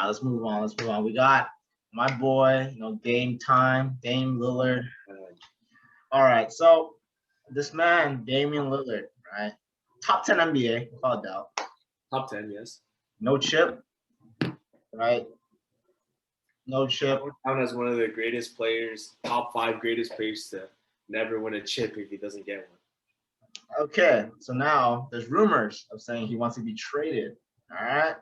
Let's move on. Let's move on. We got my boy, Dame time, Dame Lillard. All right, so this man, Damian Lillard, right? Top 10 NBA, without doubt. Top 10, yes. No chip, right? No chip. Count as one of the greatest players, top 5 greatest players to never win a chip if he doesn't get one. Okay, so now there's rumors of saying he wants to be traded. All right.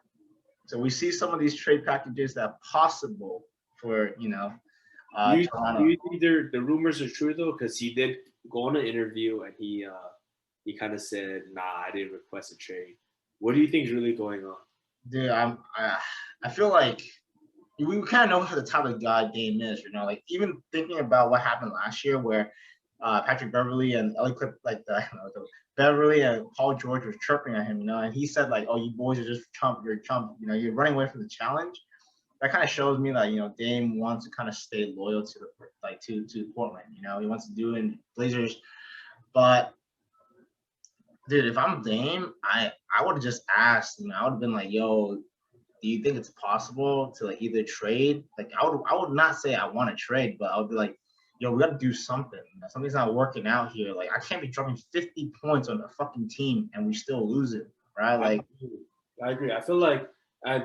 So we see some of these trade packages that are possible for, Do Toronto. you think the rumors are true though? Because he did go on an interview and he kind of said, "Nah, I didn't request a trade." What do you think is really going on? Dude, I feel like we kind of know how the type of guy Dame is, like even thinking about what happened last year where Patrick Beverly and Ellie Clip, the Beverly and Paul George was chirping at him, and he said like, "Oh, you boys are just chump, you're chump, you're running away from the challenge." That kind of shows me that Dame wants to kind of stay loyal to to Portland. He wants to do it in Blazers, but dude, if I'm Dame, I would have just asked. I would have been like, "Yo, do you think it's possible to like either trade?" Like I would not say I want to trade, but I would be like, "Yo, we got to do something. Something's not working out here. Like I can't be dropping 50 points on a fucking team and we still lose it, right?" Like I agree. I feel like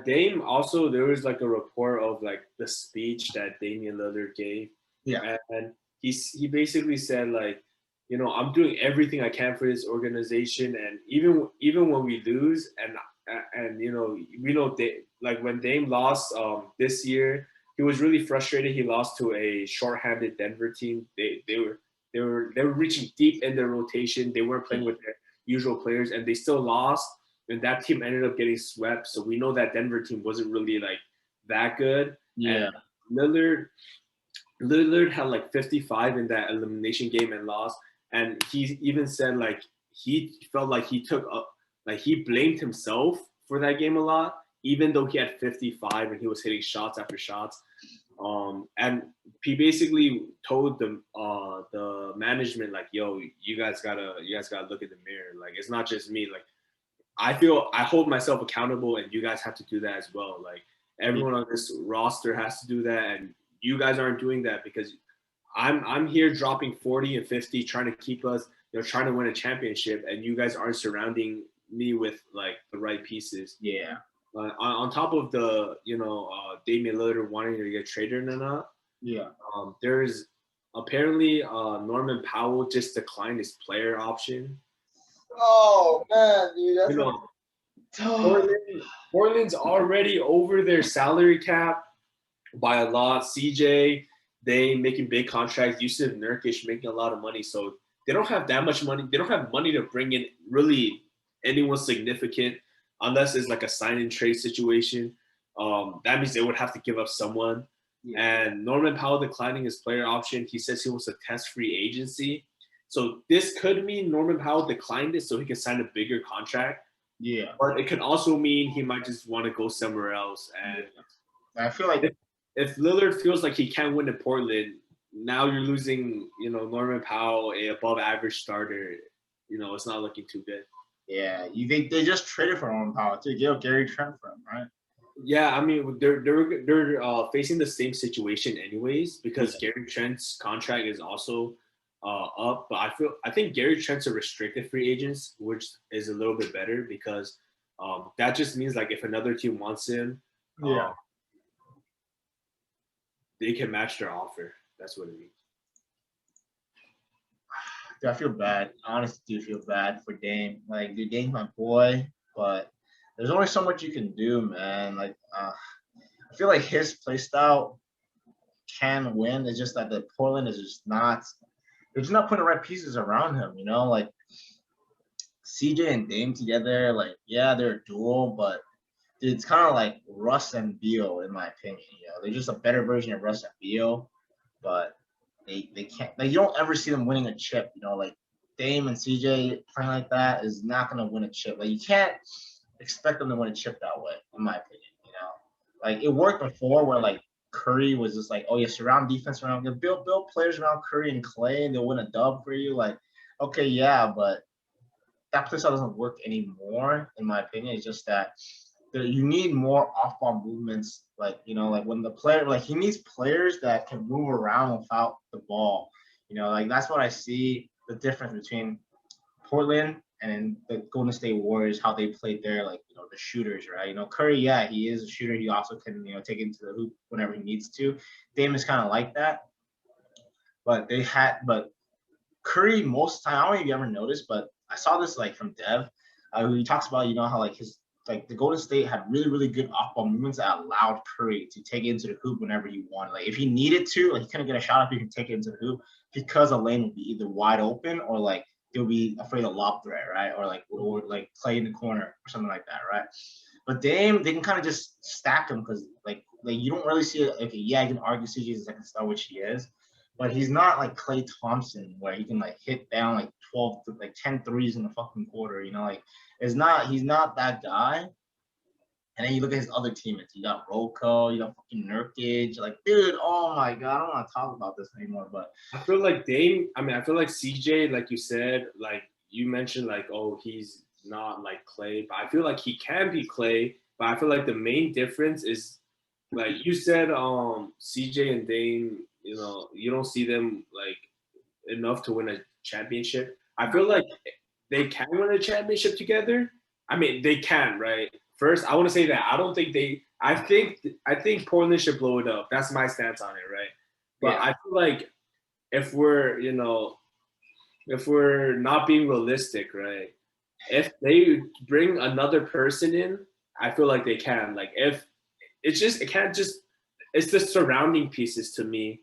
Dame also there was like a report of like the speech that Damian Lillard gave. Yeah. And he basically said like, I'm doing everything I can for this organization, and even when we lose, and we know like when Dame lost this year, he was really frustrated. He lost to a shorthanded Denver team. They were reaching deep in their rotation. They weren't playing with their usual players, and they still lost. And that team ended up getting swept. So we know that Denver team wasn't really like that good. Yeah. And Lillard had like 55 in that elimination game and lost. And he even said like he felt like he took up, like he blamed himself for that game a lot, even though he had 55 and he was hitting shots after shots. And he basically told the management like, "Yo, you guys gotta look in the mirror. Like it's not just me. Like I hold myself accountable, and you guys have to do that as well. Like everyone on this roster has to do that, and you guys aren't doing that because I'm here dropping 40 and 50, trying to keep us, trying to win a championship, and you guys aren't surrounding me with like the right pieces." Yeah. On top of the Damian Lillard wanting to get traded or not, Yeah. There's apparently Norman Powell just declined his player option. Oh man, dude, that's Portland's already over their salary cap by a lot. CJ, they making big contracts. Yusuf Nurkic making a lot of money, so they don't have that much money. They don't have money to bring in really anyone significant unless it's like a sign and trade situation. That means they would have to give up someone. Yeah. And Norman Powell declining his player option. He says he wants to test free agency. So this could mean Norman Powell declined it so he can sign a bigger contract. Yeah. But it could also mean he might just want to go somewhere else. And I feel like if Lillard feels like he can't win in Portland, now you're losing, Norman Powell, a above average starter. It's not looking too good. Yeah, you think they just traded for Norman Powell to get Gary Trent from, right? Yeah, I mean they're facing the same situation anyways because Gary Trent's contract is also up, but I think Gary Trent's a restricted free agent, which is a little bit better because that just means like if another team wants him, they can match their offer. That's what it means. Dude, I feel bad. Honestly, do feel bad for Dame. Like, dude, Dame's my boy, but there's only so much you can do, man. Like, I feel like his play style can win. It's just that the Portland is just not. They're just not putting the right pieces around him. Like CJ and Dame together. Like, yeah, they're a duo, but dude, it's kind of like Russ and Beal, in my opinion. They're just a better version of Russ and Beal, but they can't. Like, you don't ever see them winning a chip. Like Dame and CJ playing like that is not going to win a chip. Like, you can't expect them to win a chip that way, in my opinion. Like it worked before where like Curry was just like, oh yeah, surround defense around, build players around Curry and Clay, and they'll win a dub for you. Like, okay, yeah, but that play style doesn't work anymore, in my opinion. It's just that you need more off-ball movements. Like, like when the player, like he needs players that can move around without the ball. Like that's what I see the difference between Portland and the Golden State Warriors, how they played there, like, the shooters, right? Curry, yeah, he is a shooter. He also can, take it into the hoop whenever he needs to. Dame is kind of like that. But Curry, most of the time, I don't know if you ever noticed, but I saw this like from Dev. He talks about, how like the Golden State had really, really good off-ball movements that allowed Curry to take it into the hoop whenever he wanted. Like if he needed to, like he couldn't get a shot up, he could take it into the hoop because a lane would be either wide open or like they'll be afraid of lob threat, right? Or like play in the corner or something like that, right? But Dame, they can kind of just stack him because like you don't really see it. Okay, yeah, you can argue CJ is the second star, which he is, but he's not like Klay Thompson where he can like hit down like 12 to like 10 threes in the fucking quarter, like he's not that guy. And then you look at his other teammates. You got Roko, you got fucking Nurkic. Like, dude, oh my god, I don't want to talk about this anymore. But I feel like Dame. I mean, I feel like CJ, like you said, like you mentioned, like he's not like Klay, but I feel like he can be Klay. But I feel like the main difference is, like you said, CJ and Dame. You don't see them like enough to win a championship. I feel like they can win a championship together. I mean, they can, right? First, I want to say that I don't think they. I think Portland should blow it up. That's my stance on it, right? But yeah. I feel like if we're not being realistic, right? If they bring another person in, I feel like they can. Like if it can't just. It's the surrounding pieces to me,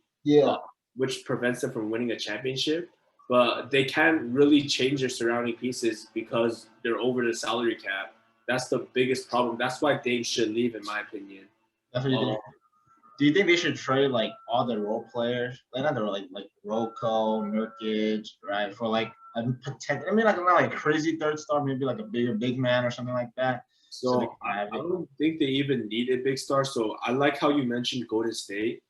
which prevents them from winning a championship. But they can't really change their surrounding pieces because they're over the salary cap. That's the biggest problem. That's why Dame should leave, in my opinion. That's what you think. Do you think they should trade like all the role players, like not the like Roko, Nurkic, right, for like a potential? I mean, like not like crazy third star, maybe like a big man or something like that. So I don't think they even need a big star. So I like how you mentioned Golden State.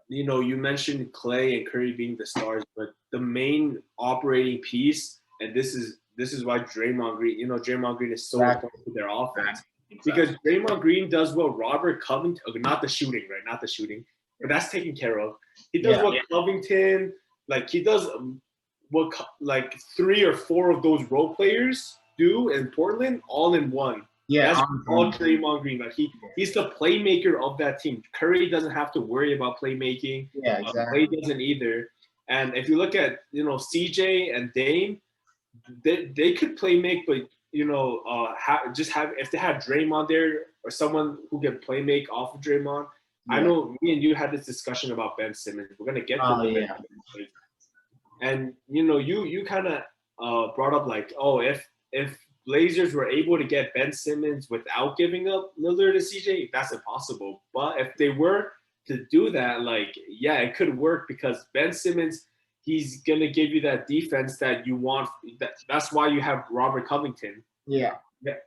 You mentioned Klay and Curry being the stars, but the main operating piece, and this is why Draymond Green, Draymond Green is so important to their offense. Because Draymond Green does what Robert Covington, not the shooting, right? Not the shooting, but that's taken care of. He does what Covington, like he does what like 3 or 4 of those role players do in Portland, all in one. Yeah, that's all Draymond Green. Like he's the playmaker of that team. Curry doesn't have to worry about playmaking. Yeah, exactly. Klay doesn't either. And if you look at CJ and Dame, they could play make, but if they had Draymond there or someone who can play make off of Draymond. Yeah. I know me and you had this discussion about Ben Simmons. We're gonna get to Ben Simmons. And you kind of brought up like, if Blazers were able to get Ben Simmons without giving up Lillard and CJ, that's impossible. But if they were to do that, like, yeah, it could work because Ben Simmons, he's going to give you that defense that you want. That's why you have Robert Covington. Yeah.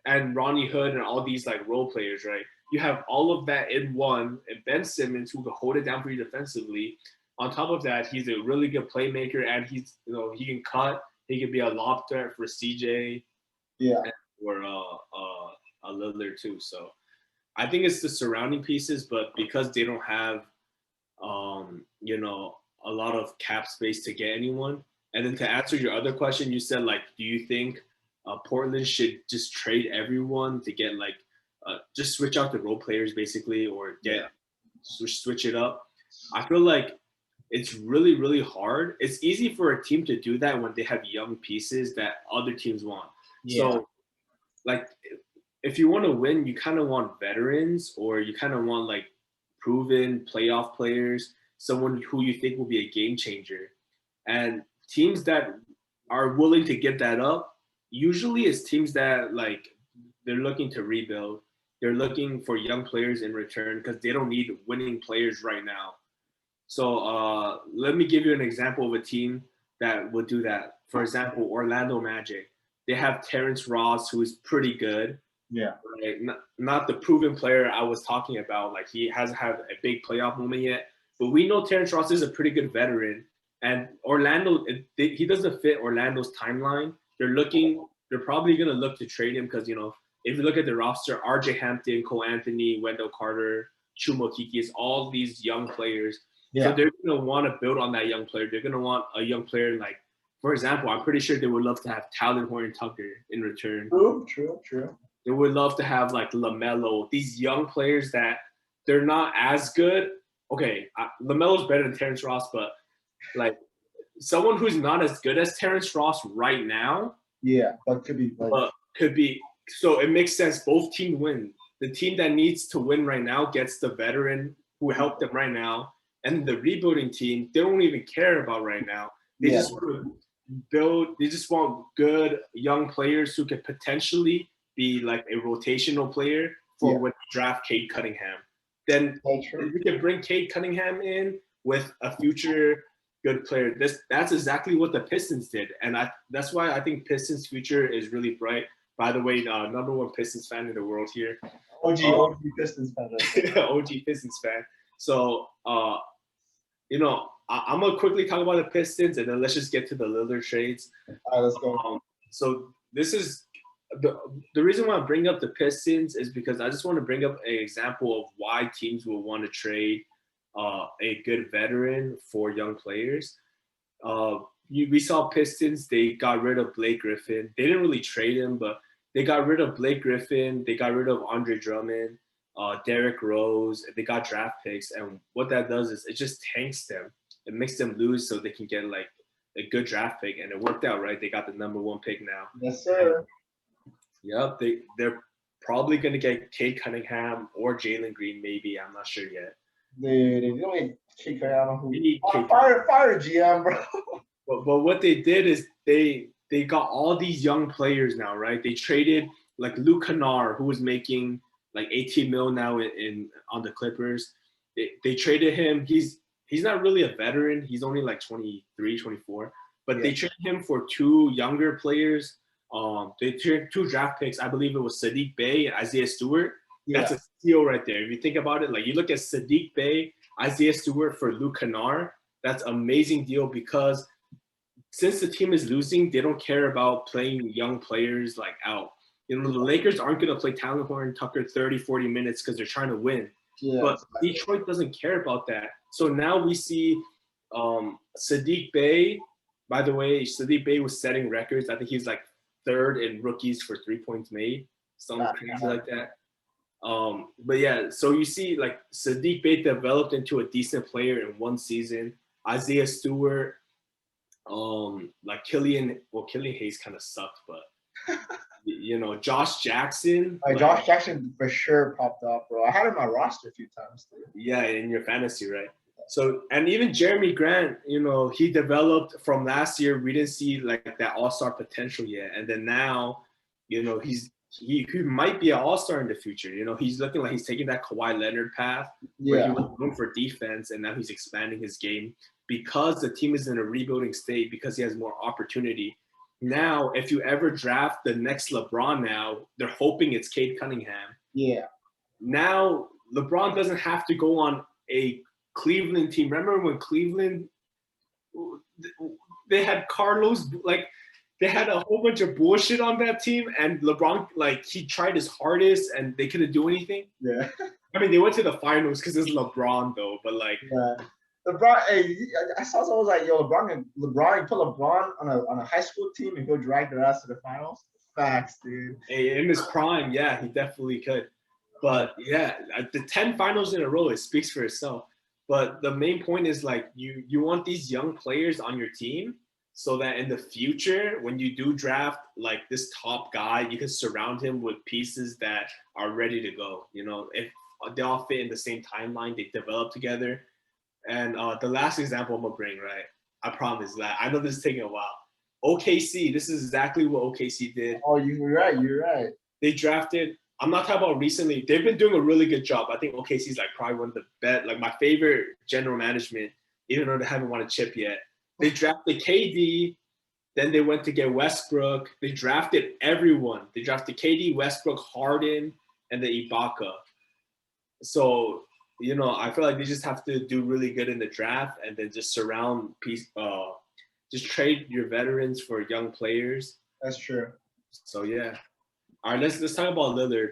And Ronnie Hood and all these like role players, right? You have all of that in one, and Ben Simmons who can hold it down for you defensively. On top of that, he's a really good playmaker, and he's he can cut. He can be a lob threat for CJ. Yeah. Or a Lillard too. So I think it's the surrounding pieces, but because they don't have a lot of cap space to get anyone. And then to answer your other question, you said like, do you think Portland should just trade everyone to get like just switch out the role players basically, or switch it up? I feel like it's really, really hard. It's easy for a team to do that when they have young pieces that other teams want. Yeah. So, like, if you want to win, you kind of want veterans, or you kind of want like proven playoff players, someone who you think will be a game changer. And teams that are willing to give that up usually is teams that like they're looking to rebuild. They're looking for young players in return because they don't need winning players right now. So let me give you an example of a team that would do that. For example, Orlando Magic. They have Terrence Ross, who is pretty good. Yeah. Right? Not the proven player I was talking about. Like he hasn't had a big playoff moment yet. But we know Terrence Ross is a pretty good veteran. And Orlando, he doesn't fit Orlando's timeline. They're probably going to look to trade him because, if you look at the roster, R.J. Hampton, Cole Anthony, Wendell Carter, Chuma Kiki, all these young players. Yeah. So they're going to want to build on that young player. They're going to want a young player like, for example, I'm pretty sure they would love to have Talon Horton-Tucker in return. True. They would love to have like LaMelo, these young players that they're not as good. Okay, LaMelo's better than Terrence Ross, but like someone who's not as good as Terrence Ross right now. Yeah, but could be. So it makes sense. Both teams win. The team that needs to win right now gets the veteran who helped them right now, and the rebuilding team, they don't even care about right now. They just want to build. They just want good young players who could potentially be like a rotational player for when you draft Cade Cunningham. Then you can bring Cade Cunningham in with a future good player. That's exactly what the Pistons did, and that's why I think Pistons' future is really bright. By the way, number one Pistons fan in the world here. OG Pistons fan. OG Pistons fan. So, I'm going to quickly talk about the Pistons, and then let's just get to the Lillard trades. All right, let's go. So this is the reason why I bring up the Pistons is because I just want to bring up an example of why teams will want to trade a good veteran for young players. We saw Pistons, they got rid of Blake Griffin. They didn't really trade him, but they got rid of Blake Griffin. They got rid of Andre Drummond, Derrick Rose. They got draft picks. And what that does is it just tanks them. It makes them lose so they can get like a good draft pick. And it worked out, right? They got the number one pick now. Yes, sir. Yep. They're probably going to get Cade Cunningham or Jalen Green, maybe. I'm not sure yet. They don't need Cade Cunningham. Fire GM, bro. But what they did is they got all these young players now, right? They traded like Luke Kennard, who was making like 18 mil now on the Clippers. They traded him. He's not really a veteran. He's only like 23, 24. But they traded him for two younger players. They traded two draft picks. I believe it was Sadiq Bey and Isaiah Stewart. That's a steal right there. If you think about it, like you look at Sadiq Bey, Isaiah Stewart for Luke Kennard, that's an amazing deal because since the team is losing, they don't care about playing young players like out. The Lakers aren't going to play Talon Horton-Tucker 30, 40 minutes because they're trying to win. Yeah, but Detroit doesn't care about that. So now we see Sadiq Bey. By the way, Sadiq Bey was setting records. I think he's like third in rookies for 3 points made, something crazy like that. But yeah, so you see like Sadiq Bey developed into a decent player in one season. Isaiah Stewart, like Killian Hayes kind of sucked, but Josh Jackson. Josh Jackson for sure popped up, bro. I had him on my roster a few times, dude. Yeah, in your fantasy, right? So, and even Jeremy Grant, he developed from last year. We didn't see like that all-star potential yet, and then now, he might be an all-star in the future. He's looking like he's taking that Kawhi Leonard path where he was known for defense, and now he's expanding his game because the team is in a rebuilding state because he has more opportunity. Now, if you ever draft the next LeBron now, they're hoping it's Cade Cunningham. Yeah. Now, LeBron doesn't have to go on a Cleveland team. Remember when Cleveland, they had Carlos, like they had a whole bunch of bullshit on that team, and LeBron, like he tried his hardest and they couldn't do anything. Yeah. I mean, they went to the finals because it's LeBron though, but like. Yeah. LeBron, hey, I saw someone was like, yo, LeBron, you put LeBron on a high school team and go drag their ass to the finals. Facts, dude. Hey, in his prime, yeah, he definitely could. But yeah, the 10 finals in a row, it speaks for itself. But the main point is like you want these young players on your team so that in the future, when you do draft like this top guy, you can surround him with pieces that are ready to go. If they all fit in the same timeline, they develop together. And the last example I'm going to bring, right? I promise that. I know this is taking a while. OKC, this is exactly what OKC did. Oh, you're right. They drafted, I'm not talking about recently. They've been doing a really good job. I think OKC is like probably one of the best, like my favorite general management, even though they haven't won a chip yet. They drafted KD, then they went to get Westbrook. They drafted everyone. They drafted KD, Westbrook, Harden, and then Ibaka. So, I feel like they just have to do really good in the draft and then just just trade your veterans for young players. That's true. So, yeah. All right, let's talk about Lillard.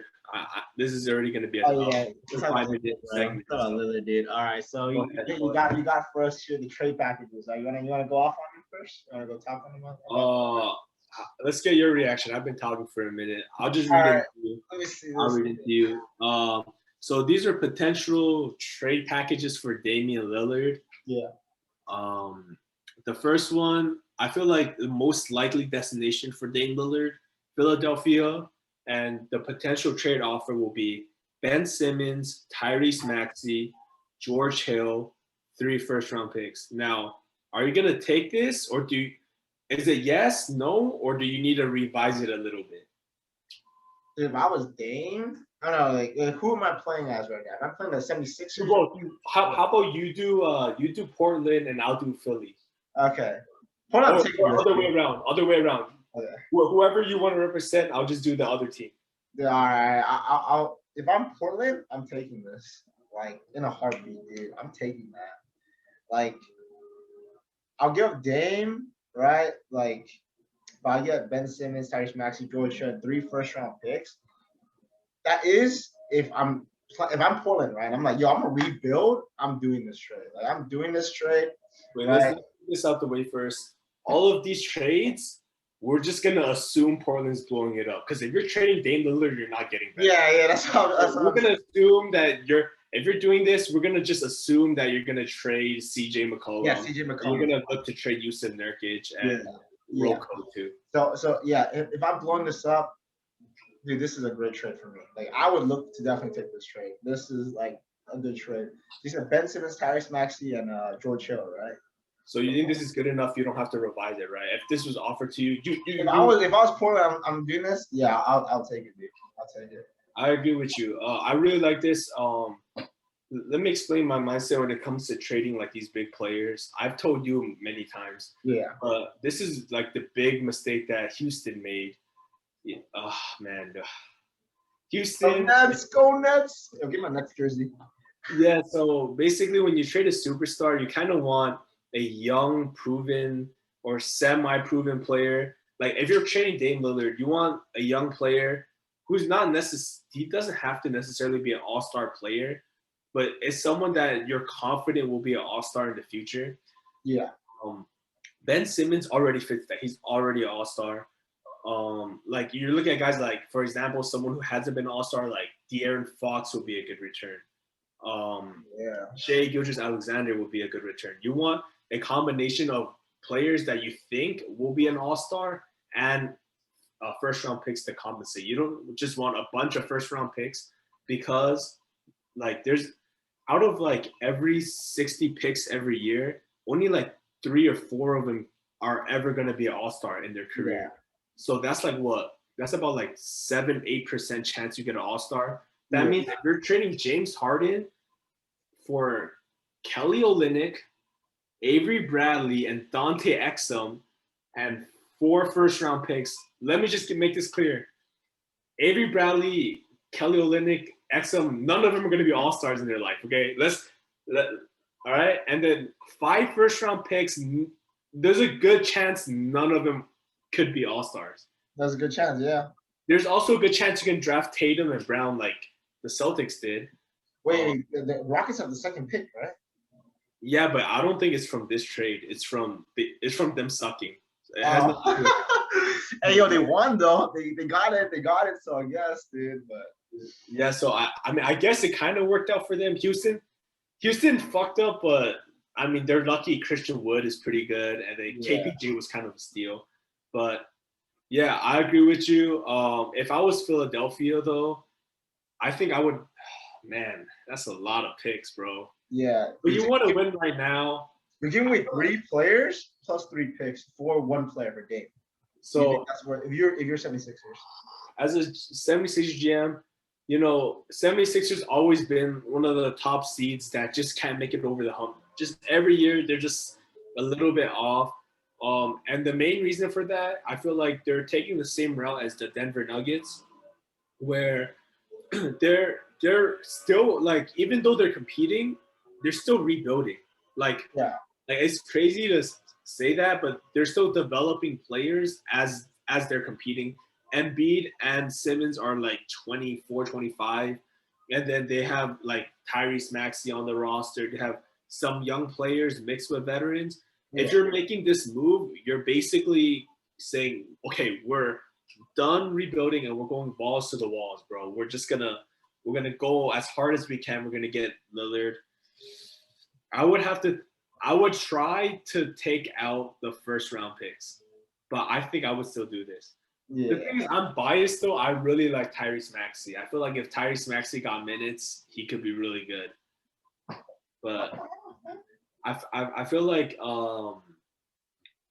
This is already going to be a Oh yeah, let's talk about 5 minute Lillard, bro. segment. Let's talk about Lillard, dude. All right, so Go ahead, go ahead. you got for us here the trade packages. You wanna go off on them first? You wanna go talk on them? Let's get your reaction. I've been talking for a minute. I'll just All read it right, to you. let me see. I'll read it to you. So these are potential trade packages for Damian Lillard. Yeah. The first one, I feel like the most likely destination for Dame Lillard, Philadelphia, and the potential trade offer will be Ben Simmons, Tyrese Maxey, George Hill, 3 first-round picks. Now, are you gonna take this, or is it yes, no, or do you need to revise it a little bit? If I was Dame, I don't know, like who am I playing as right now? If I'm playing the 76ers. How about you do Portland and I'll do Philly? Okay. Other way around. Okay. Whoever you want to represent, I'll just do the other team. Yeah, all right. I'll if I'm Portland, I'm taking this. Like in a heartbeat, dude. I'm taking that. Like I'll give Dame, right? Like if I get Ben Simmons, Tyrese Maxey, George Hill, 3 first-round picks. That is if I'm Portland, right? I'm like, yo, I'm gonna rebuild. I'm doing this trade. Like I'm doing this trade. Wait, let's get this out the way first. All of these trades, we're just gonna assume Portland's blowing it up. Because if you're trading Dame Lillard, you're not getting better. Yeah, that's how. We're gonna assume that if you're doing this, we're gonna just assume that you're gonna trade CJ McCollum. Yeah, CJ McCollum. You're gonna look to trade Yusuf Nurkic and Rocco too. So yeah, if I'm blowing this up, dude, this is a great trade for me. Like I would look to definitely take this trade. This is like a good trade. These are Ben Simmons, Tyrese Maxey, and George Hill, right? So you think this is good enough? You don't have to revise it, right? If this was offered to you, if I was Portland, I'm doing this. Yeah, I'll take it, dude. I'll take it. I agree with you. I really like this. Let me explain my mindset when it comes to trading like these big players. I've told you many times. Yeah. This is like the big mistake that Houston made. Yeah. Oh man, Houston. Go Nets! Yo, get my Nets jersey. Yeah. So basically, when you trade a superstar, you kind of want a young, proven or semi-proven player. Like if you're trading Dame Lillard, you want a young player who's not he doesn't have to necessarily be an all-star player, but it's someone that you're confident will be an all-star in the future. Yeah. Ben Simmons already fits that. He's already an all-star. Like you're looking at guys like, for example, someone who hasn't been an all-star, like De'Aaron Fox would be a good return. Shai Gilgeous-Alexander would be a good return. You want a combination of players that you think will be an all-star and first-round picks to compensate. You don't just want a bunch of first-round picks because, like, there's out of like every 60 picks every year, only like 3 or 4 of them are ever going to be an all-star in their career. Yeah. So that's like what? That's about like 7-8% chance you get an all-star. That means if you're trading James Harden for Kelly Olynyk, Avery Bradley, and Dante Exum, and 4 first-round picks. Let me just make this clear. Avery Bradley, Kelly Olynyk, Exum, none of them are going to be all-stars in their life, okay? All right? And then 5 first-round picks, there's a good chance none of them could be all-stars. There's a good chance, yeah. There's also a good chance you can draft Tatum and Brown like the Celtics did. Wait, the Rockets have the 2nd pick, right? Yeah, but I don't think it's from this trade. It's from them sucking. It has nothing to do with it. Hey, yo, they won though. They got it. They got it. So I guess, dude. But yeah, so I mean, I guess it kind of worked out for them. Houston fucked up, but I mean, they're lucky. Christian Wood is pretty good, and then KPJ was kind of a steal. But yeah, I agree with you. If I was Philadelphia, though, I think I would. Man, that's a lot of picks, bro. Yeah. But you want to win right now. You're giving away 3 players plus 3 picks for 1 player per game. So that's where if you're 76ers. As a 76ers GM, 76ers always been one of the top seeds that just can't make it over the hump. Just every year they're just a little bit off. And the main reason for that, I feel like they're taking the same route as the Denver Nuggets, where they're still like, even though they're competing, they're still rebuilding. Like it's crazy to say that, but they're still developing players as they're competing. Embiid and Simmons are like 24, 25. And then they have like Tyrese Maxey on the roster. They have some young players mixed with veterans. If you're making this move, you're basically saying, okay, we're done rebuilding and we're going balls to the walls, bro. We're gonna go as hard as we can. We're gonna get Lillard. I would try to take out the first round picks, but I think I would still do this. Yeah. The thing is, I'm biased though. I really like Tyrese Maxey. I feel like if Tyrese Maxey got minutes, he could be really good. But I feel like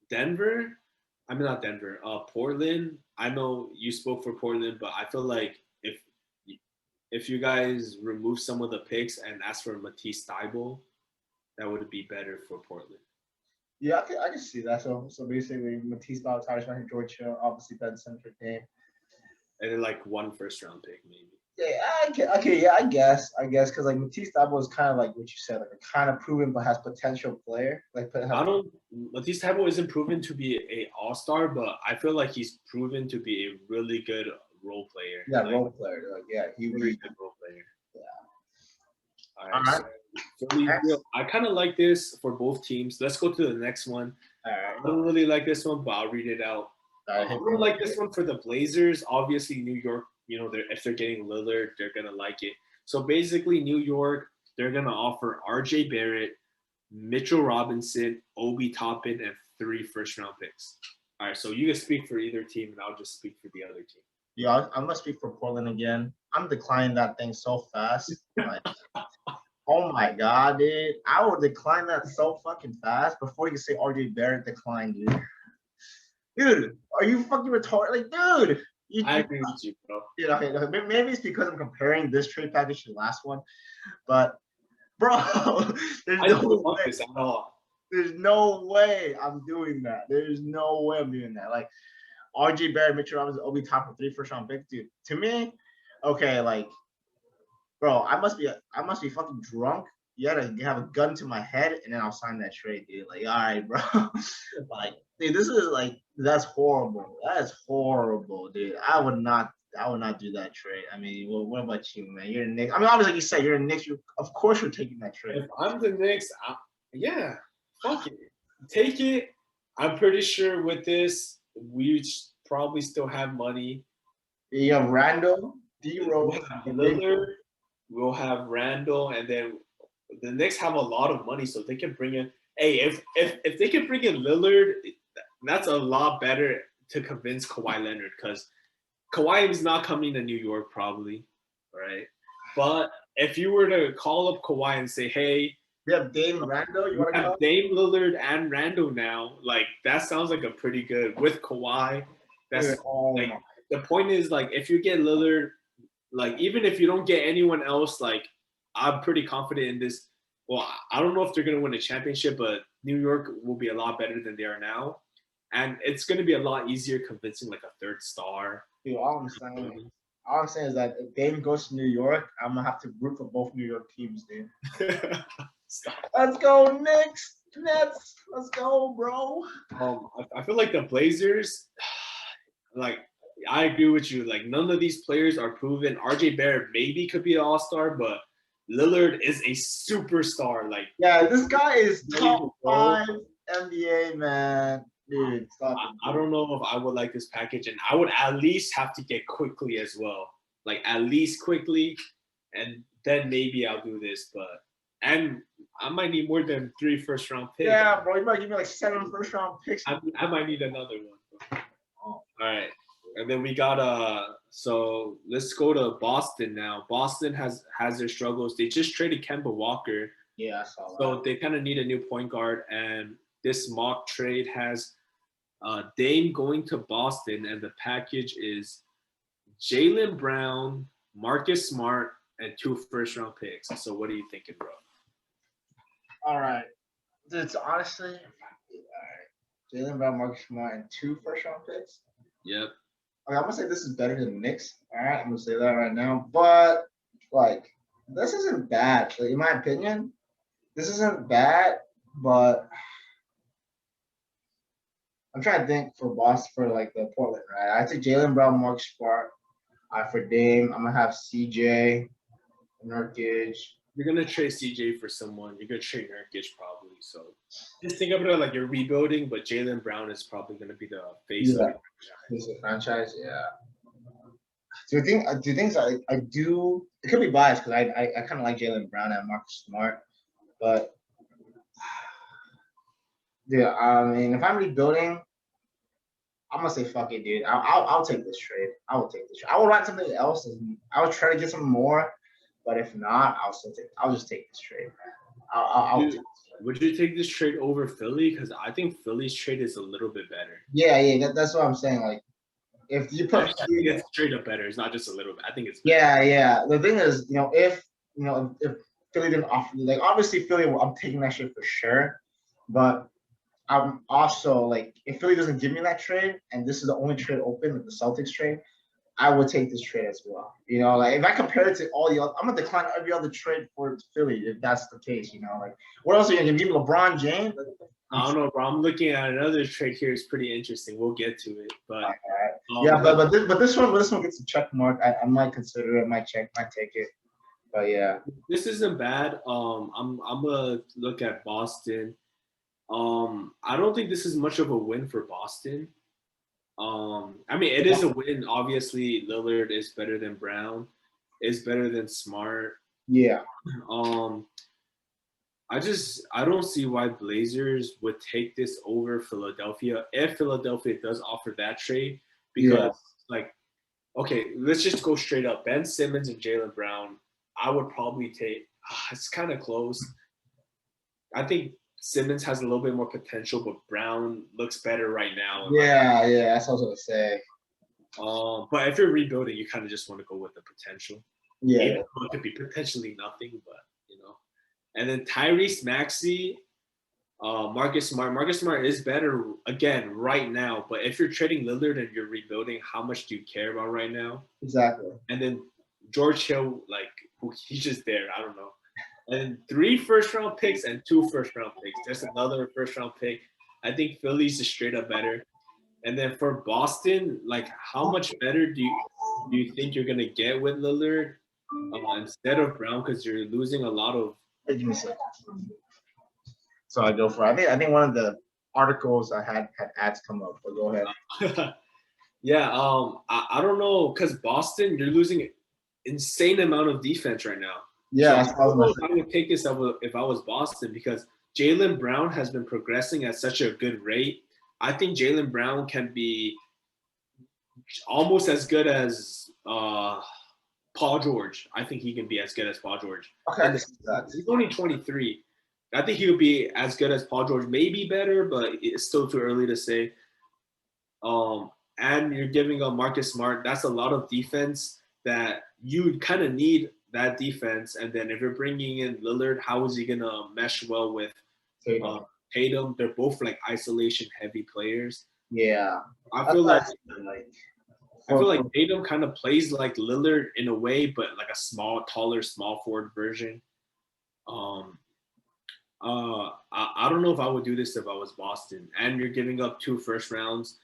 Denver. I mean not Denver. Portland. I know you spoke for Portland, but I feel like if you guys remove some of the picks and ask for Matisse Thybulle, that would be better for Portland. Yeah, I can see that. So basically, Matisse Thybulle, Tyrese Maxey, George Hill, obviously Benson for Dame. And then like one first round pick maybe. Yeah, okay, yeah, I guess, because like Matisse Thybulle is kind of like what you said, like a kind of proven but has potential player. Matisse Thybulle isn't proven to be a all-star, but I feel like he's proven to be a really good role player. Yeah, like, role player. Like, yeah, he really good role player. Yeah. All right. So I kind of like this for both teams. Let's go to the next one. All right. I don't really like this one, but I'll read it out. I don't like this one for the Blazers. Obviously, New York, if they're getting Lillard, they're going to like it. So basically, New York, they're going to offer RJ Barrett, Mitchell Robinson, Obi Toppin, and 3 first-round picks. All right, so you can speak for either team, and I'll just speak for the other team. Yeah, I'm going to speak for Portland again. I'm declining that thing so fast. Like, oh, my God, dude. I would decline that so fucking fast before you can say RJ Barrett declined, dude. Dude, are you fucking retarded? Like, dude. I agree with you, bro. Dude, okay, maybe it's because I'm comparing this trade package to the last one. But, bro, there's no way I'm doing that. There's no way I'm doing that. Like, RJ Barrett, Mitchell Robinson, Obi Toppin, 3 first-round picks, dude. To me, okay, like, bro, I must be fucking drunk. You gotta have a gun to my head, and then I'll sign that trade, dude. Like, all right, bro. Like, dude, this is like, that's horrible. That is horrible, dude. I would not do that trade. I mean, what about you, man? You're a Knicks. I mean, obviously, like you said, you're a Knicks. Of course, you're taking that trade. If I'm the Knicks, yeah, fuck it, take it. I'm pretty sure with this, we probably still have money. You have Randall, D-Rose, Lillard. We'll have Randall, and then the Knicks have a lot of money, so they can bring in. Hey, if they can bring in Lillard, that's a lot better to convince Kawhi Leonard, because Kawhi is not coming to New York probably, right? But if you were to call up Kawhi and say, hey, we have Dame Randall. You want to have Dame Lillard and Randall now? Like, that sounds like a pretty good with Kawhi. That's like the point is, like, if you get Lillard, like, even if you don't get anyone else, like, I'm pretty confident in this. Well, I don't know if they're going to win a championship, but New York will be a lot better than they are now. And it's going to be a lot easier convincing, like, a third star. Dude, all I'm saying is that if Dame goes to New York, I'm going to have to root for both New York teams, dude. Let's go, Knicks. Nets. Let's go, bro. I feel like the Blazers, like, I agree with you. Like, none of these players are proven. RJ Barrett maybe could be an all-star, but Lillard is a superstar. Like, yeah, this guy is top 5 NBA, man. Dude, stop it. I don't know if I would like this package, and I would at least have to get quickly as well. Like, at least quickly, and then maybe I'll do this. And I might need more than 3 first-round picks. Yeah, bro, you might give me like 7 first-round picks. I might need another one. All right. And then we got so let's go to Boston now. Boston has their struggles. They just traded Kemba Walker. Yeah, I saw that. So they kind of need a new point guard. And this mock trade has Dame going to Boston, and the package is Jaylen Brown, Marcus Smart, and 2 first-round picks. So what are you thinking, bro? All right. It's honestly, all right. Jaylen Brown, Marcus Smart, and 2 first-round picks. Yep. Okay, I'm gonna say this is better than the Knicks. All right, I'm gonna say that right now. But like, this isn't bad. Like, in my opinion, this isn't bad. But I'm trying to think for Boston for like the Portland, right? I take Jalen Brown, Mark Smart. For Dame, I'm gonna have CJ, Nurkic. You're gonna trade CJ for someone. You're gonna trade Nurkic probably. So just think about it like you're rebuilding, but Jalen Brown is probably gonna be the face of Yeah, your franchise. he's a franchise. Yeah. Do you think I do? It could be biased because I kind of like Jalen Brown and Marcus Smart, but yeah, I mean, if I'm rebuilding, I'm gonna say fuck it, dude. I'll take this trade. I will take this trade. I will write something else, and I will try to get some more. But if not, I'll just take this trade. I'll take this trade. Would you take this trade over Philly? Because I think Philly's trade is a little bit better. Yeah. That's what I'm saying. Like, if you put, I think it's straight up better. It's not just a little bit. I think it's better. Yeah. The thing is, if Philly didn't offer me, like, obviously Philly, I'm taking that shit for sure. But I'm also like, if Philly doesn't give me that trade, and this is the only trade open, like the Celtics trade, I would take this trade as well. Like if I compare it to all the other, I'm gonna decline every other trade for Philly if that's the case. Like, what else are you gonna give me? LeBron James? I don't know, bro. I'm looking at another trade here. It's pretty interesting. We'll get to it, but yeah, but this one gets a check mark. I might consider it. Might take it. But yeah, this isn't bad. I'm gonna look at Boston. I don't think this is much of a win for Boston. I mean, it is a win. Obviously, Lillard is better than Brown, is better than Smart. Yeah. I don't see why Blazers would take this over Philadelphia if Philadelphia does offer that trade. Because, okay, let's just go straight up. Ben Simmons and Jalen Brown, I would probably take. It's kind of close. I think Simmons has a little bit more potential, but Brown looks better right now. Yeah, that's what I was gonna say. But if you're rebuilding, you kind of just want to go with the potential. Yeah, even though it could be potentially nothing, but And then Tyrese Maxey, Marcus Smart. Marcus Smart is better again right now, but if you're trading Lillard and you're rebuilding, how much do you care about right now? Exactly. And then George Hill, he's just there. I don't know. And 3 first-round picks and 2 first-round picks. There's another first-round pick. I think Philly's is straight up better. And then for Boston, how much better do you think you're gonna get with Lillard instead of Brown? Because you're losing a lot of. Give me a second. So I go for it. I think one of the articles I had ads come up. But go ahead. Yeah. I don't know, because Boston, you're losing an insane amount of defense right now. Yeah, so I would take this if I was Boston, because Jalen Brown has been progressing at such a good rate. I think Jalen Brown can be almost as good as Paul George. I think he can be as good as Paul George. Okay. He's only 23. I think he would be as good as Paul George, maybe better, but it's still too early to say. And you're giving up Marcus Smart. That's a lot of defense that you kind of need that defense. And then if you're bringing in Lillard, how is he going to mesh well with Tatum? They're both isolation heavy players. Yeah. I feel like Tatum kind of plays like Lillard in a way, but like a taller, small forward version. I don't know if I would do this if I was Boston. And you're giving up 2 first rounds.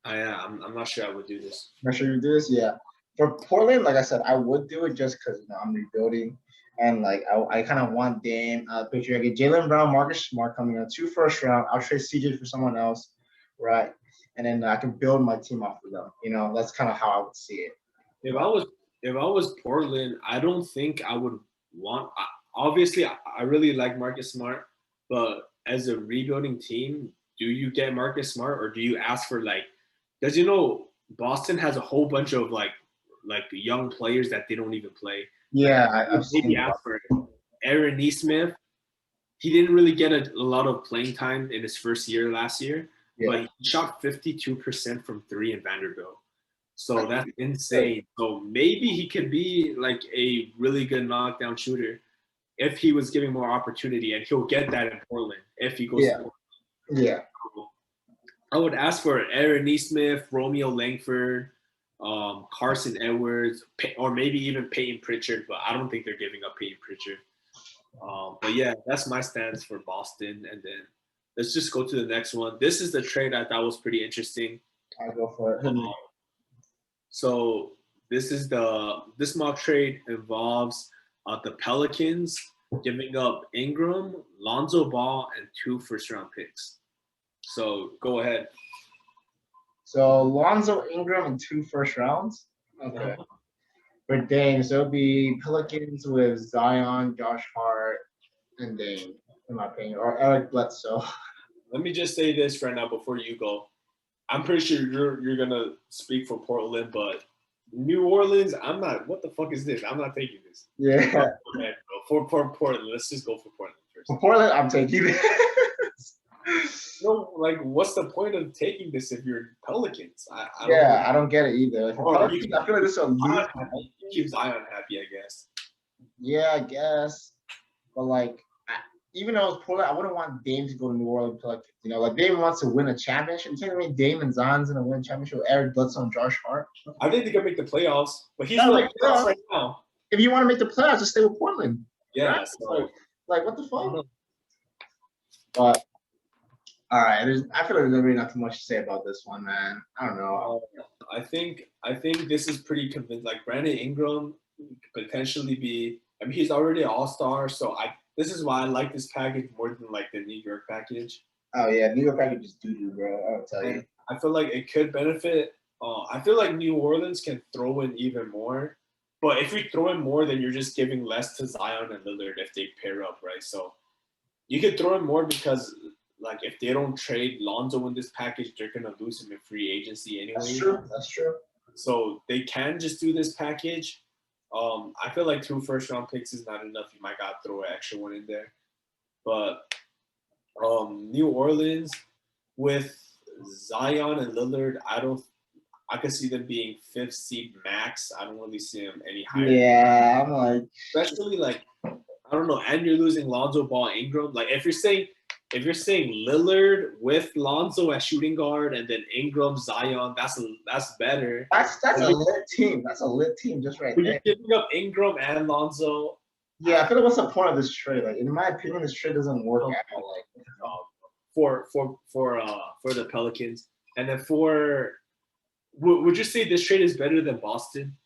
I'm not sure I would do this. Not sure you do this? Yeah. For Portland, like I said, I would do it just because I'm rebuilding. And I kind of want Dame. Picture I get Jalen Brown, Marcus Smart coming in 2 first round. I'll trade CJ for someone else, right? And then I can build my team off of them. That's kind of how I would see it. If I was Portland, I don't think I would want. Obviously, I really like Marcus Smart, but as a rebuilding team, do you get Marcus Smart or do you ask for because Boston has a whole bunch of young players that they don't even play. Yeah, I've maybe ask for Aaron Nesmith. He didn't really get a lot of playing time in his first year last year, but he shot 52% from 3 in Vanderbilt. So that's insane. So maybe he could be a really good knockdown shooter if he was giving more opportunity, and he'll get that in Portland if he goes to Portland. Yeah. I would ask for Aaron Nesmith, Romeo Langford, Carson Edwards, or maybe even Peyton Pritchard, but I don't think they're giving up Peyton Pritchard. But yeah, that's my stance for Boston. And then let's just go to the next one. This is the trade I thought was pretty interesting. I'll go for it. So this mock trade involves the Pelicans giving up Ingram, Lonzo Ball, and 2 first-round picks. So go ahead. So Lonzo, Ingram, and 2 first rounds. Okay. For Dame, so it'll be Pelicans with Zion, Josh Hart, and Dame, in my opinion, or Eric Bledsoe. Let me just say this right now before you go. I'm pretty sure you're gonna speak for Portland, but New Orleans, I'm not. What the fuck is this? I'm not taking this. Yeah. For Portland, let's just go for Portland first. For Portland, I'm taking it. No, like, what's the point of taking this if you're Pelicans? I don't get it either. Like, Pelicans, I feel like this is a lose. Keep Zion happy, I guess. Yeah, I guess. But like, even though it's Portland, I wouldn't want Dame to go to New Orleans Pelicans. You know, like Dame wants to win a championship. You telling me Dame and Zion's gonna win a championship with Eric Bledsoe and Josh Hart? I think they can make the playoffs, but he's not like playoffs right now. If you want to make the playoffs, just stay with Portland. Yeah. Right? So, like, what the fuck? But all right, I feel like there's really not too much to say about this one, man. I don't know. I think this is pretty convincing. Like Brandon Ingram could potentially be. I mean, he's already an all-star, so this is why I like this package more than like the New York package. Oh yeah, New York package is doo-doo, bro. I'll tell you. I feel like it could benefit. I feel like New Orleans can throw in even more, but if you throw in more, then you're just giving less to Zion and Lillard if they pair up, right? So you could throw in more because, like, if they don't trade Lonzo in this package, they're gonna lose him in free agency anyway. That's true. So they can just do this package. I feel like 2 first-round picks is not enough. You might gotta throw an extra one in there. But New Orleans with Zion and Lillard, I could see them being 5th seed max. I don't really see them any higher. Yeah, I'm like, especially like, I don't know, and you're losing Lonzo Ball, Ingram. Like if you're saying Lillard with Lonzo as shooting guard and then Ingram, Zion, that's better. That's a lit team. That's a lit team just right there. You're giving up Ingram and Lonzo. Yeah, I feel like what's the point of this trade? Like in my opinion, this trade doesn't work out. Like for the Pelicans, and then would you say this trade is better than Boston?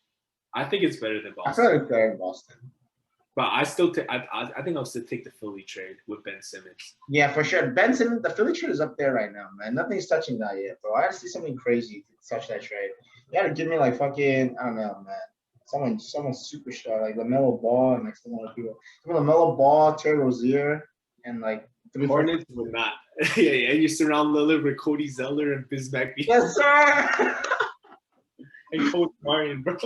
I think it's better than Boston. I feel like it's better than Boston. But I still I think I'll still take the Philly trade with Ben Simmons. Yeah, for sure. Ben Simmons, the Philly trade is up there right now, man. Nothing's touching that yet, bro. I gotta see something crazy to touch that trade. You gotta give me like fucking, I don't know, man. Someone superstar like LaMelo Ball and like some other people. LaMelo Ball, Terry Rozier, and like Hornets would not. Yeah, you surround Lillard with Cody Zeller and Bismack. Yes, sir. And Coach Martin, bro.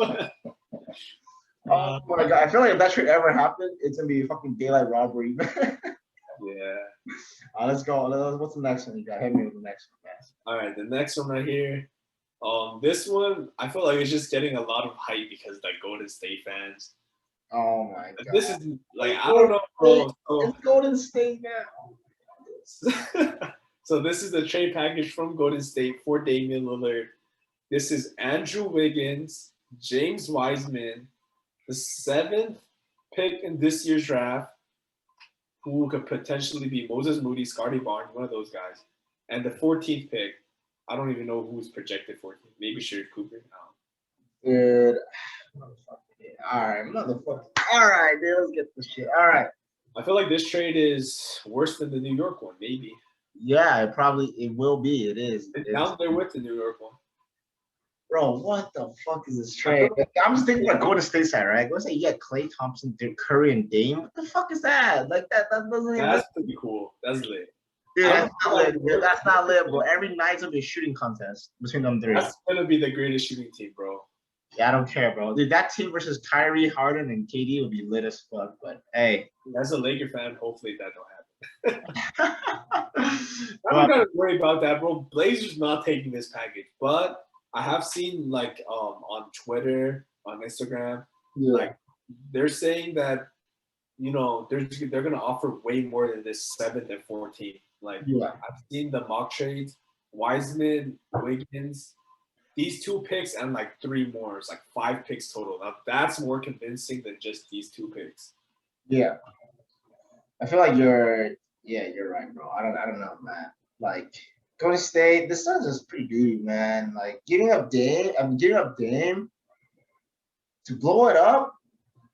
Oh my god! I feel like if that trade ever happened, it's gonna be a fucking daylight robbery. Yeah. Let's go. What's the next one you got? Hit me with the next one, man. All right, the next one right here. This one I feel like it's just getting a lot of hype because like Golden State fans. Oh my god! This is like I don't know, bro. It's Golden State now. So this is the trade package from Golden State for Damian Lillard. This is Andrew Wiggins, James Wiseman, the 7th pick in this year's draft, who could potentially be Moses Moody, Scottie Barnes, one of those guys, and the 14th pick. I don't even know who's projected 14th. Maybe Sherry Cooper. Dude, all right, motherfucker. All right, dude, let's get this shit. All right. I feel like this trade is worse than the New York one, maybe. Yeah, it will be. It is. It's down there with the New York one. Bro, what the fuck is this trade? I'm just thinking about Golden State side, right? Let's say you got Klay Thompson, Curry, and Dame. What the fuck is that? Like that doesn't even. That's pretty cool. That's lit. Dude, that's not lit. Dude, that's not lit, bro. Every night's gonna be a shooting contest between them three. That's gonna be the greatest shooting team, bro. Yeah, I don't care, bro. Dude, that team versus Kyrie, Harden, and KD would be lit as fuck. But hey, as a Laker fan, hopefully that don't happen. I don't gotta worry about that, bro. Blazers not taking this package, but I have seen like on Twitter, on Instagram, like they're saying that they're gonna offer way more than this 7th and 14th. Like I've seen the mock trades, Wiseman, Wiggins, these 2 picks and like 3 more. It's like 5 picks total. Now that's more convincing than just these 2 picks. Yeah, I feel like you're Yeah, you're right, bro. I don't know, man. Like Golden State, the Suns is pretty good, man. Like giving up Dame to blow it up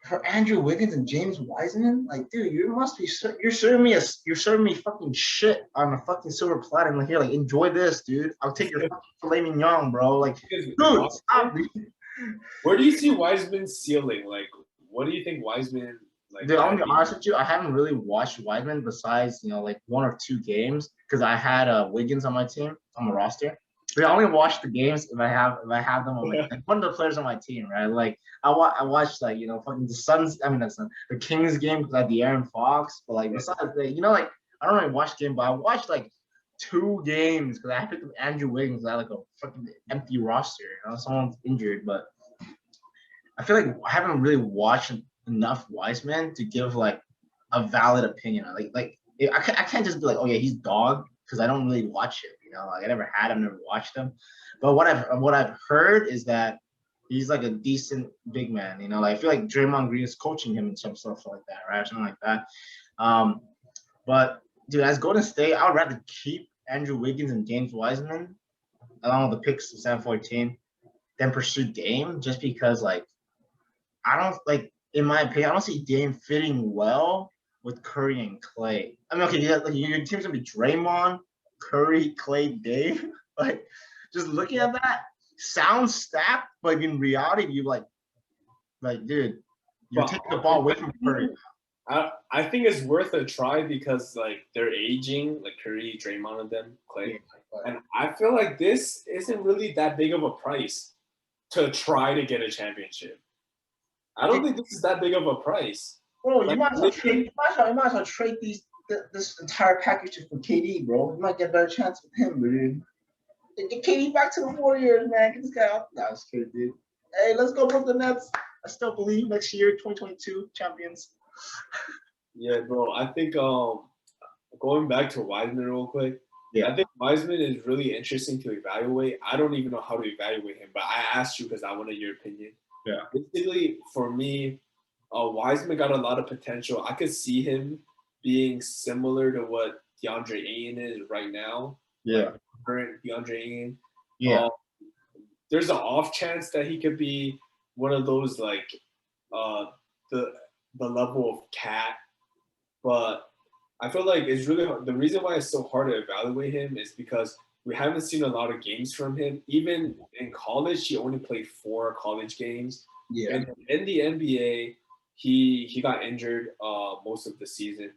for Andrew Wiggins and James Wiseman. Like, dude, you're serving me fucking shit on a fucking silver platter. Like, here, like, enjoy this, dude. I'll take your fucking filet mignon, bro. Like, dude, stop, dude. Where do you see Wiseman's ceiling? Like, what do you think Wiseman like? Dude, I'm gonna be honest with you. I haven't really watched Wiseman besides like 1 or 2 games because I had Wiggins on my team on the roster. But I only watch the games if I have them on like one of the players on my team, right? Like I watched like fucking the Suns. I mean the Kings game because I had the Aaron Fox. But like besides that, like I don't really watch game, but I watched like 2 games because I picked up Andrew Wiggins. I had like a fucking empty roster. Someone's injured, but I feel like I haven't really watched enough Wiseman to give like a valid opinion. I can't just be like, oh yeah, he's dog because I don't really watch it. Like I never had him, never watched him. But what I've heard is that he's like a decent big man. Like I feel like Draymond Green is coaching him and some stuff like that, right? Or something like that. But dude, as Golden State, I would rather keep Andrew Wiggins and James Wiseman along with the picks of 714 than pursue Dame just because like I don't like, in my opinion, I don't see Dame fitting well with Curry and Clay. I mean, okay, yeah, like your team's gonna be Draymond, Curry, Clay, Dame. Like, just looking at that sounds stacked, but in reality, you like, dude, you're taking the ball away from Curry. I think it's worth a try because like they're aging, like Curry, Draymond, and them, Clay, and I feel like this isn't really that big of a price to try to get a championship. I don't think this is that big of a price. Bro, you might as well trade this entire package for KD, bro. You might get a better chance with him, dude. Get KD back to the Warriors, man. Get this guy off. That was good, dude. Hey, let's go Brooklyn Nets. I still believe next year, 2022 champions. Yeah, bro. I think going back to Wiseman real quick. Yeah, I think Wiseman is really interesting to evaluate. I don't even know how to evaluate him, but I asked you because I wanted your opinion. Yeah. Basically, for me, Wiseman got a lot of potential. I could see him being similar to what DeAndre Ayton is right now. Yeah. Like current DeAndre Ayton. Yeah. There's an off chance that he could be one of those like the level of Cat, but I feel like it's really hard. The reason why it's so hard to evaluate him is because we haven't seen a lot of games from him. Even in college, he only played 4 college games. Yeah. And in the NBA, he got injured most of the season.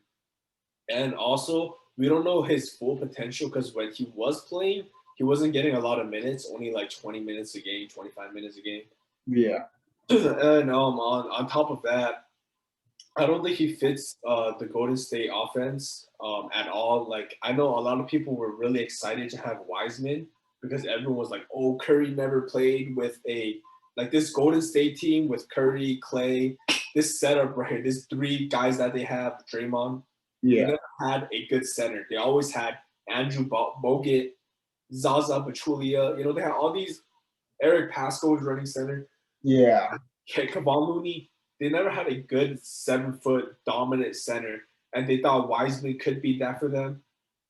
And also, we don't know his full potential because when he was playing, he wasn't getting a lot of minutes, only like 20 minutes a game, 25 minutes a game. Yeah. And on top of that, I don't think he fits the Golden State offense at all. Like, I know a lot of people were really excited to have Wiseman because everyone was like, oh, Curry never played with this Golden State team with Curry, Clay, this setup right here, this 3 guys that they have, Draymond. Yeah. They never had a good center. They always had Andrew Bogut, Zaza Pachulia. They had all these. Eric Pascal was running center. Yeah. Kevon Looney. They never had a good 7-foot dominant center, and they thought Wiseman could be that for them.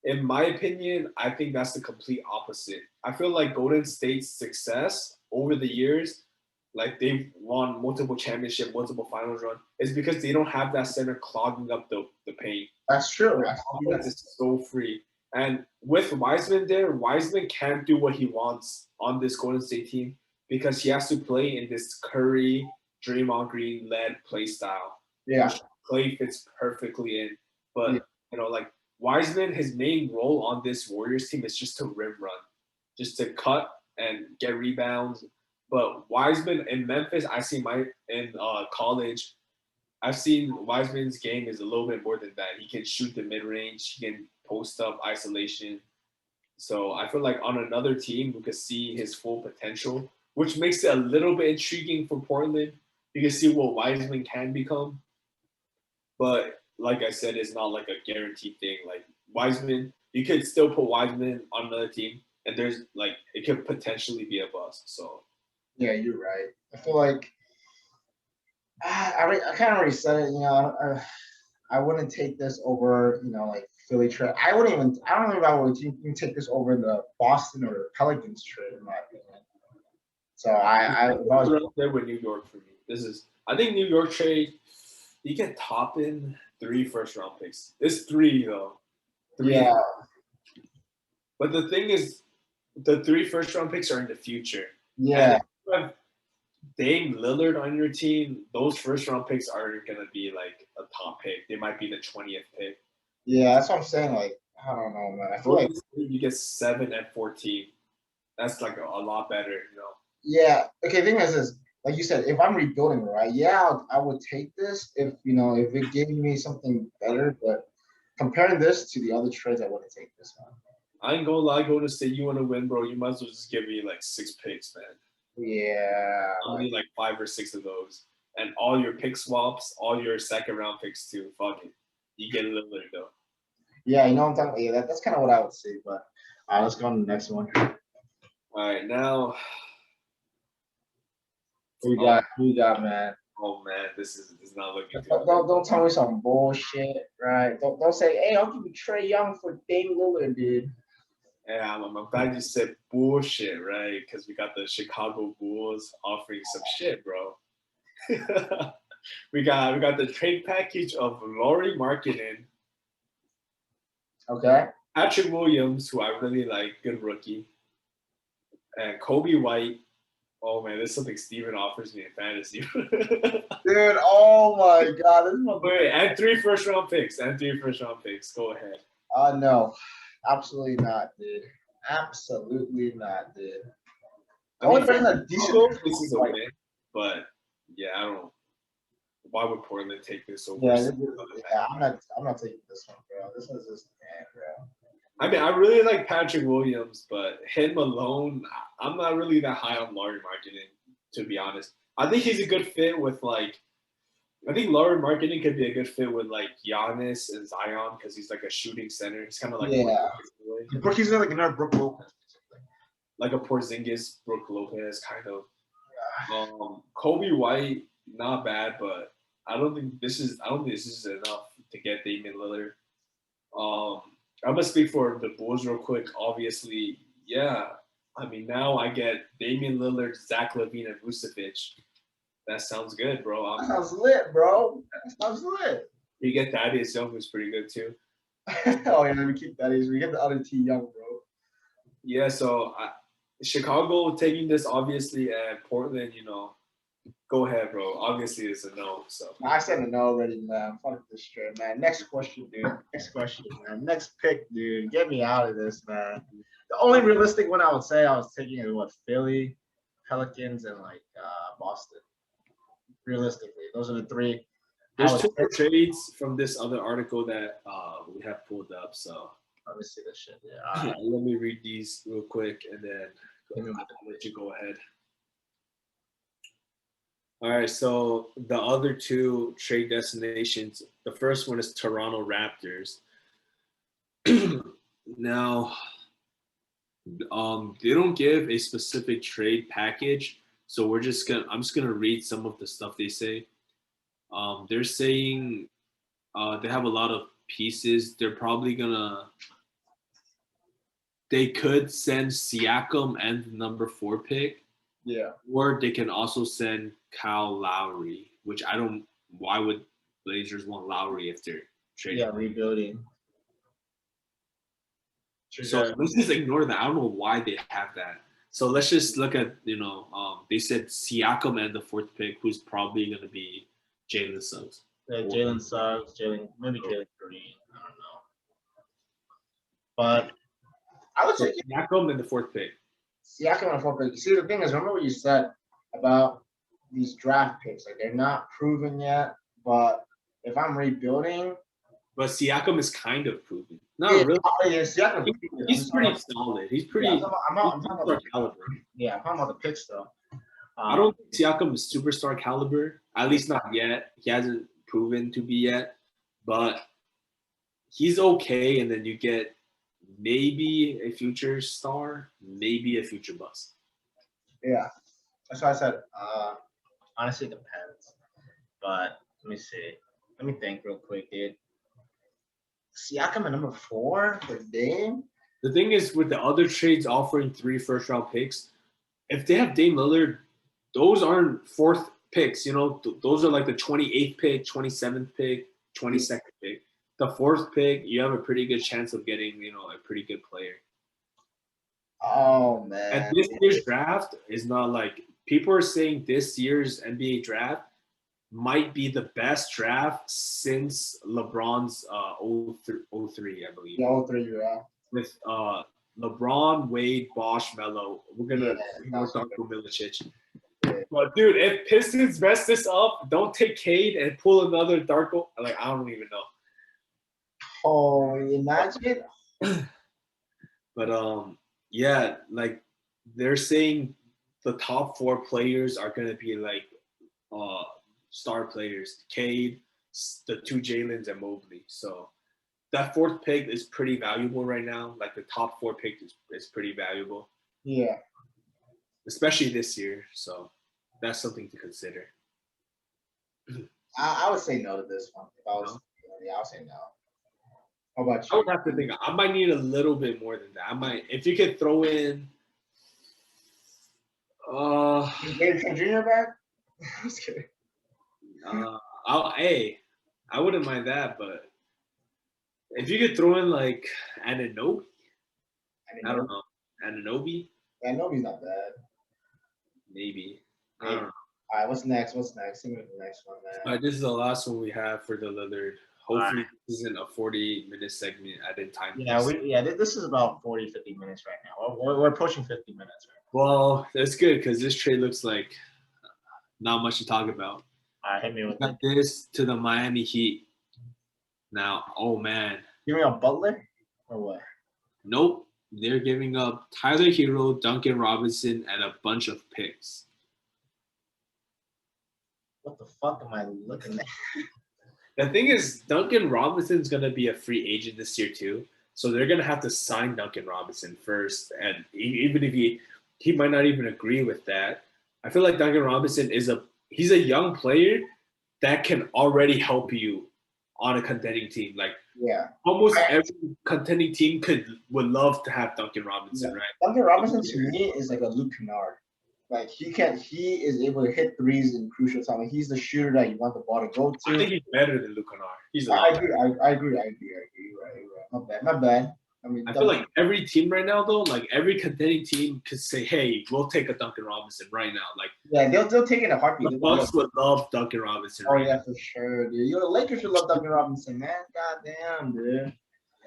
In my opinion, I think that's the complete opposite. I feel like Golden State's success over the years, like they've won multiple championships, multiple finals run, is because they don't have that center clogging up the paint. That's true. Their offense is so free. And with Wiseman there, Wiseman can't do what he wants on this Golden State team because he has to play in this Curry, Draymond Green led play style. Yeah. Which Clay fits perfectly in. But like Wiseman, his main role on this Warriors team is just to rim run, just to cut and get rebounds. But Wiseman in Memphis, in college, I've seen Wiseman's game is a little bit more than that. He can shoot the mid range, he can post up isolation. So I feel like on another team we could see his full potential, which makes it a little bit intriguing for Portland. You can see what Wiseman can become. But like I said, it's not like a guaranteed thing. Like Wiseman, you could still put Wiseman on another team, and there's like it could potentially be a bust. So yeah, you're right. I feel like I kind of already said it. I wouldn't take this over like Philly trade. I don't even know if I would even take this over the Boston or Pelicans trade in my opinion. So if I was right there with New York for me. I think New York trade. You can top in 3 first-round picks. It's 3 though. 3. yeah. But the thing is, the 3 first-round picks are in the future. Yeah. And if you have Dame Lillard on your team, those first-round picks aren't gonna be like a top pick. They might be the 20th pick. Yeah, that's what I'm saying. Like, I don't know, man. I feel like you get 7 and 14. That's like a lot better, you know. yeah. Okay, the thing is this. Like you said, if I'm rebuilding, right? Yeah, I would take this if if it gave me something better. But comparing this to the other trades, I wouldn't take this one. I ain't gonna lie, Golden State, you want to win, bro. You might as well just give me like 6 picks, man. Yeah. I need like 5 or 6 of those. And all your pick swaps, all your second round picks too. Fuck it. You get a little bit though. Yeah, you know what I'm talking about? Yeah, that's kind of what I would say. But let's go on to the next one. All right, now. Who you got, man? Oh man, this is not looking good. Don't tell me some bullshit, right? Don't say, hey, I'll give you Trae Young for Dame Lillard, dude. Yeah, I'm glad you said bullshit, right? Because we got the Chicago Bulls offering some shit, bro. we got the trade package of Lauri Markkanen, Okay. Patrick Williams, who I really like, good rookie, and Kobe White. Oh man, this is something Steven offers me in fantasy. Dude, oh my god, this is my Wait, and 3 first-round picks. Go ahead. No, absolutely not, dude. Absolutely not, dude. I mean, This is okay, but yeah, I don't know. Why would Portland take this over? Yeah, I'm not taking this one, bro. This is just bad, bro. I mean, I really like Patrick Williams, but him alone, I'm not really that high on Lauri Markkanen, to be honest. I think he's a good fit with I think Lauri Markkanen could be a good fit with Giannis and Zion because he's like a shooting center. He's kind of like He's like another Brook Lopez, like a Porzingis, Brook Lopez kind of. Kobe White, not bad, but I don't think this is enough to get Damian Lillard. I'm gonna speak for the Bulls real quick. Obviously, yeah. I mean, now I get Damian Lillard, Zach LaVine, and Vucevic. That sounds good, bro. That sounds lit, bro. That sounds lit. You get Thaddeus Young, who's pretty good too. Oh yeah, we keep Thaddeus. We get the other T Young, bro. Yeah, so Chicago taking this obviously, and Portland, go ahead, bro. Obviously, it's a no. So I said a no already, man. Fuck this straight, man. Next question, dude. Next question, man. Next pick, dude. Get me out of this, man. The only realistic one I would say I was taking is Philly, Pelicans, and Boston. Realistically, those are the 3. There's 2 trades from this other article that we have pulled up. So let me see this shit. Yeah. Let me read these real quick, and then I'll let you go ahead. All right, so the other 2 trade destinations, the first one is Toronto Raptors. Now, they don't give a specific trade package, so I'm just gonna read some of the stuff they say. They're saying they have a lot of pieces. They're probably they could send Siakam and the number 4 pick. Yeah. Or they can also send Kyle Lowry, which why would Blazers want Lowry if they're trading? Yeah, rebuilding. So let's just ignore that. I don't know why they have that. So let's just look at, they said Siakam and the 4th pick, who's probably going to be Jalen Suggs. Yeah, Jalen Suggs, maybe Jalen Green. I don't know. But I would say Siakam and the 4th pick. Siakam and the 4th pick. See, the thing is, remember what you said about these draft picks? Like, they're not proven yet, but if I'm rebuilding. But Siakam is kind of proven. Not really. Yeah, Siakam. He's pretty solid. He's pretty. Yeah, I'm talking about the caliber. Yeah, I'm talking about the picks, though. I don't think Siakam is superstar caliber, at least not yet. He hasn't proven to be yet, but he's okay. And then you get maybe a future star, maybe a future bust. Yeah, that's why I said. Honestly, it depends. But let me see. Let me think real quick, dude. Siakam at number 4 for Dame. The thing is, with the other trades offering 3 first-round picks, if they have Dame Lillard, those aren't fourth picks. You know, those are like the 28th pick, 27th pick, 22nd pick. The fourth pick, you have a pretty good chance of getting, you know, a pretty good player. Oh And man. this year's draft is not like people are saying this year's NBA draft might be the best draft since LeBron's 03, I believe. Yeah, 03, yeah. With LeBron, Wade, Bosh, Melo. We're gonna ignore Darko Milicic. But dude, if Pistons mess this up, don't take Cade and pull another Darko. Like I don't even know. Oh, imagine. But yeah, like they're saying the top 4 players are gonna be like star players. Cade, the 2 Jalen's, and Mobley. So that fourth pick is pretty valuable right now. Like the top 4 pick is pretty valuable. Yeah. Especially this year. So that's something to consider. I would say no to this one. If I was, yeah, I would say no. How about I you? would have to think. I might need a little bit more than that. I might, if you could throw in. David Trent Jr. back? I'm just kidding. I wouldn't mind that, but if you could throw in like Anunoby, I don't know. Anunoby? Anunoby's not bad. Maybe. I don't know. All right, what's next? Give me the next one, man. All right, this is the last one we have for the Lillard. Hopefully this isn't a 40-minute segment at a time. Yeah, this is about 40, 50 minutes right now. We're approaching 50 minutes right now. Well, that's good because this trade looks like not much to talk about. All right, hit me with got this to the Miami Heat. Now, oh man. Give me a Butler or what? Nope. They're giving up Tyler Hero, Duncan Robinson, and a bunch of picks. What the fuck am I looking at? The thing is, Duncan Robinson's going to be a free agent this year too. So they're going to have to sign Duncan Robinson first. And even if he might not even agree with that, I feel like Duncan Robinson he's a young player that can already help you on a contending team. Like almost every contending team would love to have Duncan Robinson, right? Duncan Robinson to me is like a Luke Kennard. Like he is able to hit threes in crucial time. Like he's the shooter that you want the ball to go to. I think he's better than Luke Kennard. I agree. Right. Not bad. I mean, I feel like every team right now, though, like every contending team could say, "Hey, we'll take a Duncan Robinson right now." Like, they'll take it in a heartbeat. The Bucks would love Duncan Robinson. Oh yeah, for sure, dude. The Lakers should love Duncan Robinson, man. God damn, dude.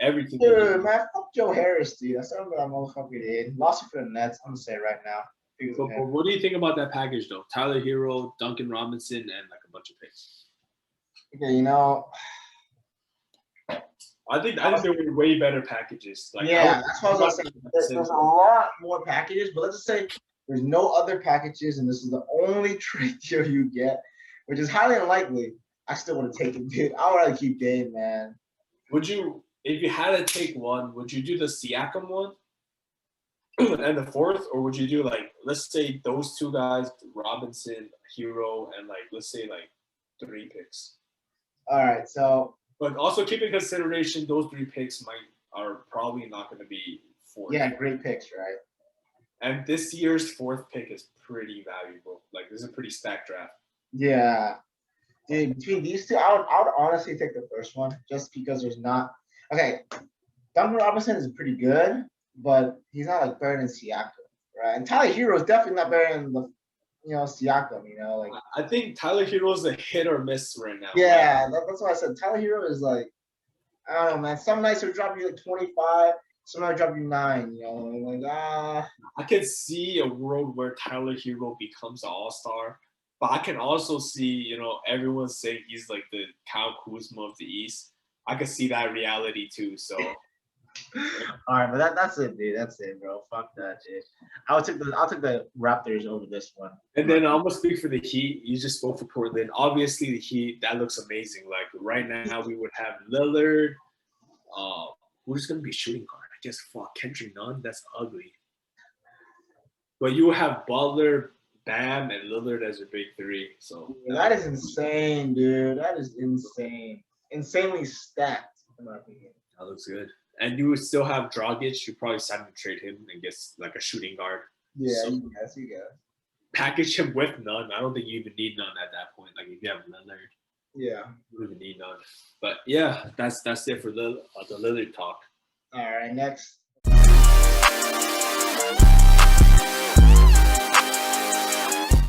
Everything. Dude, man, fuck Joe Harris, dude. That's something that I'm motherfucking did. Lost it for the Nets. I'm gonna say right now. But what do you think about that package, though? Tyler Hero, Duncan Robinson, and like a bunch of picks. Okay, you know. I think there were way better packages. Like, that's what I was saying. There's a lot more packages, but let's just say there's no other packages, and this is the only trade deal you get, which is highly unlikely. I still want to take it, dude. I would rather keep Dame, man. Would you, if you had to take one, would you do the Siakam one and the fourth, or would you do like, let's say those 2 guys, Robinson, Hero, and like let's say like 3 picks? All right, so. But also keep in consideration those 3 picks are probably not going to be 4. Yeah, great picks, right? And this year's 4th pick is pretty valuable. Like this is a pretty stacked draft. Yeah, dude. Between these 2, I would honestly take the first one just because there's not. Okay, Duncan Robinson is pretty good, but he's not like better than Siakam, right? And Tyler Hero is definitely not better than Siakam, like. I think Tyler Hero is a hit or miss right now. Yeah, that's why I said Tyler Hero is like, I don't know, man. Some nights he'll drop you like 25, some nights drop you 9, I can see a world where Tyler Hero becomes an all-star, but I can also see, everyone saying he's like the Kyle Kuzma of the East. I could see that reality too, so. All right, but that's it, dude. That's it, bro. Fuck that, dude. I'll take the Raptors over this one. And then I'm gonna speak for the Heat. You just spoke for Portland. Obviously, the Heat, that looks amazing. Like right now, we would have Lillard. Who's gonna be shooting guard? I guess Kendrick Nunn. That's ugly. But you have Butler, Bam, and Lillard as your big 3. So that is insane, dude. That is insane. Insanely stacked, in my opinion. That looks good. And you would still have Dragic. You probably sign and trade him and get like a shooting guard. Yeah, So- you guess. Package him with none. I don't think you even need none at that point. Like if you have Lillard, Yeah. you don't even need none. But yeah, that's it for the Lillard talk. All right, next.